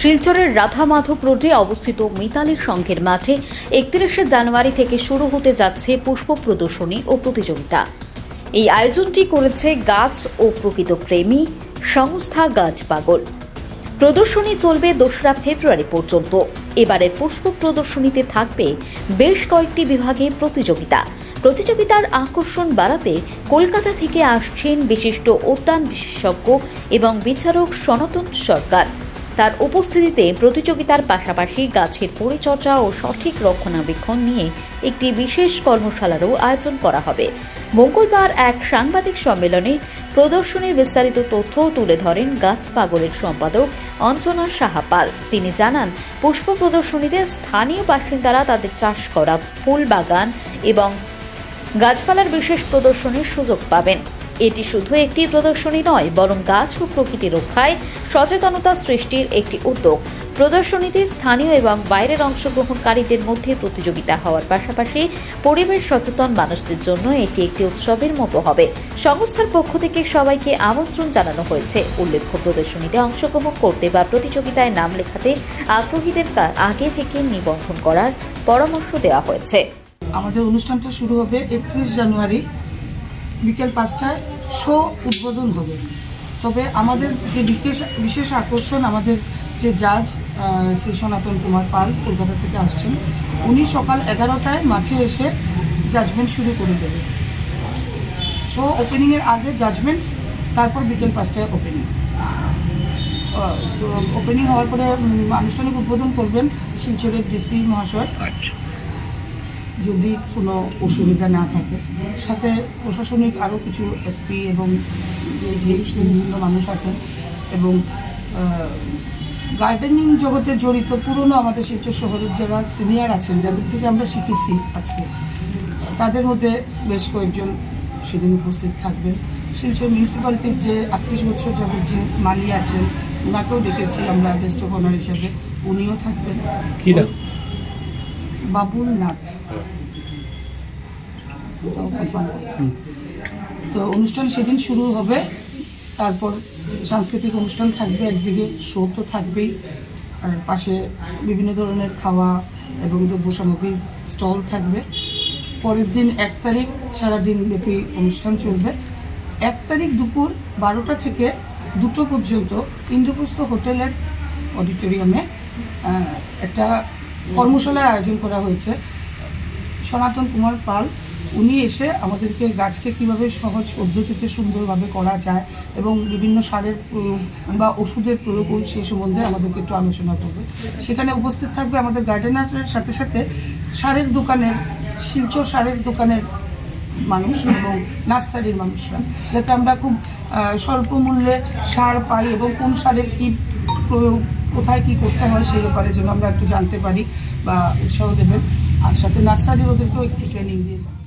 শিলচরের রাধা মাধব রোডে অবস্থিত মিতালি সংঘের মাঠে 31শে জানুয়ারি থেকে শুরু হতে যাচ্ছে পুষ্প প্রদর্শনী ও প্রতিযোগিতা। এই আয়োজনটি করেছে গাছ ও প্রকৃত প্রেমী সংস্থা গাছ পাগল। প্রদর্শনী চলবে 2রা ফেব্রুয়ারি পর্যন্ত। এবারের পুষ্প প্রদর্শনীতে থাকবে বেশ কয়েকটি বিভাগে প্রতিযোগিতার আকর্ষণ বাড়াতে কলকাতা থেকে আসছেন বিশিষ্ট উদ্যান বিশেষজ্ঞ এবং বিচারক সনাতন সরকার। তার উপস্থিতিতে প্রতিযোগিতার পাশাপাশি গাছের পরিচর্যা ও সঠিক রক্ষণাবেক্ষণ নিয়ে একটি বিশেষ কর্মশালারও আয়োজন করা হবে। মঙ্গলবার এক সাংবাদিক সম্মেলনে প্রদর্শনীর বিস্তারিত তথ্য তুলে ধরেন গাছ পাগলের সম্পাদক অঞ্জনা সাহা পাল। তিনি জানান, পুষ্প প্রদর্শনীতে স্থানীয় বাসিন্দারা তাদের চাষ করা ফুল বাগান এবং গাছপালার বিশেষ প্রদর্শনীর সুযোগ পাবেন। এটি শুধু একটি প্রদর্শনী নয়, বরং গাছ ও প্রকৃতি রক্ষায় সচেতনতা সৃষ্টির একটি উদ্যোগ। প্রদর্শনীতে স্থানীয় এবং বাইরের অংশগ্রহণকারীদের মধ্যে প্রতিযোগিতা হওয়ার পাশাপাশি পরিবেশ সচেতন মানুষদের জন্য এটি একটি উৎসবের মতো হবে। সংস্থার পক্ষ থেকে সবাইকে আমন্ত্রণ জানানো হয়েছে। উল্লেখ্য, প্রদর্শনীতে অংশগ্রহণ করতে বা প্রতিযোগিতায় নাম লেখাতে আগ্রহীদের আগে থেকে নিবন্ধন করার পরামর্শ দেওয়া হয়েছে। আমাদের অনুষ্ঠানটা শুরু হবে 31 জানুয়ারি বিকেল 5টায়। শো উদ্বোধন হবে। তবে আমাদের যে বিশেষ আকর্ষণ, আমাদের যে জাজ শ্রী সনাতন কুমার পাল কলকাতা থেকে আসছেন, উনি সকাল 11টায় মাঠে এসে জাজমেন্ট শুরু করে দেবে। শো ওপেনিংয়ের আগে জাজমেন্ট, তারপর বিকেল 5টায় ওপেনিং হওয়ার পরে আনুষ্ঠানিক উদ্বোধন করবেন শিলচরের ডিসি মহাশয়, যদি কোনো অসুবিধা না থাকে। সাথে প্রশাসনিক আরও কিছু এসপি এবং যে বিভিন্ন মানুষ আছেন এবং গার্ডেনিং জগতে জড়িত পুরনো আমাদের শিলচর শহরের যারা সিনিয়র আছেন, যাদের থেকে আমরা শিখেছি আজকে, তাদের মধ্যে বেশ কয়েকজন সেদিন উপস্থিত থাকবেন। শিলচর মিউনিসিপ্যালিটির যে 38 বছর যাবত যে মালি আছেন, ওনাকেও ডেকেছি আমরা গেস্ট অফ অনার হিসেবে, উনিও থাকবেন। বাবুল নাথ। তো অনুষ্ঠান সেদিন শুরু হবে। তারপর সাংস্কৃতিক অনুষ্ঠান থাকবে, একদিকে শো তো থাকবেই, আর পাশে বিভিন্ন ধরনের খাওয়া এবং দ্রব্য সামগ্রীর স্টল থাকবে। পরের দিন 1 তারিখ সারাদিন ব্যাপী অনুষ্ঠান চলবে। 1 তারিখ দুপুর 12টা থেকে 2টো পর্যন্ত ইন্দ্রপ্রস্থ হোটেলের অডিটোরিয়ামে একটা কর্মশালার আয়োজন করা হয়েছে। সনাতন কুমার পাল উনি এসে আমাদেরকে গাছকে কিভাবে সহজ পদ্ধতিতে সুন্দরভাবে করা যায় এবং বিভিন্ন সারের প্রয়োগ বা ওষুধের প্রয়োগ, সেই সম্বন্ধে আমাদেরকে একটু আলোচনা করবে। সেখানে উপস্থিত থাকবে আমাদের গার্ডেনারের সাথে সাথে সারের দোকানের, শিলচর সারের দোকানের মানুষ এবং নার্সারির মানুষরা, যাতে আমরা খুব স্বল্প মূল্যে সার পাই এবং কোন সারের কি প্রয়োগ, কোথায় কি করতে হয় সেই ব্যাপারে যেন আমরা একটু জানতে পারি বা উৎসাহ দেবেন। আর সাথে নার্সারি ওদেরকেও একটু ট্রেনিং দিয়ে যাবেন।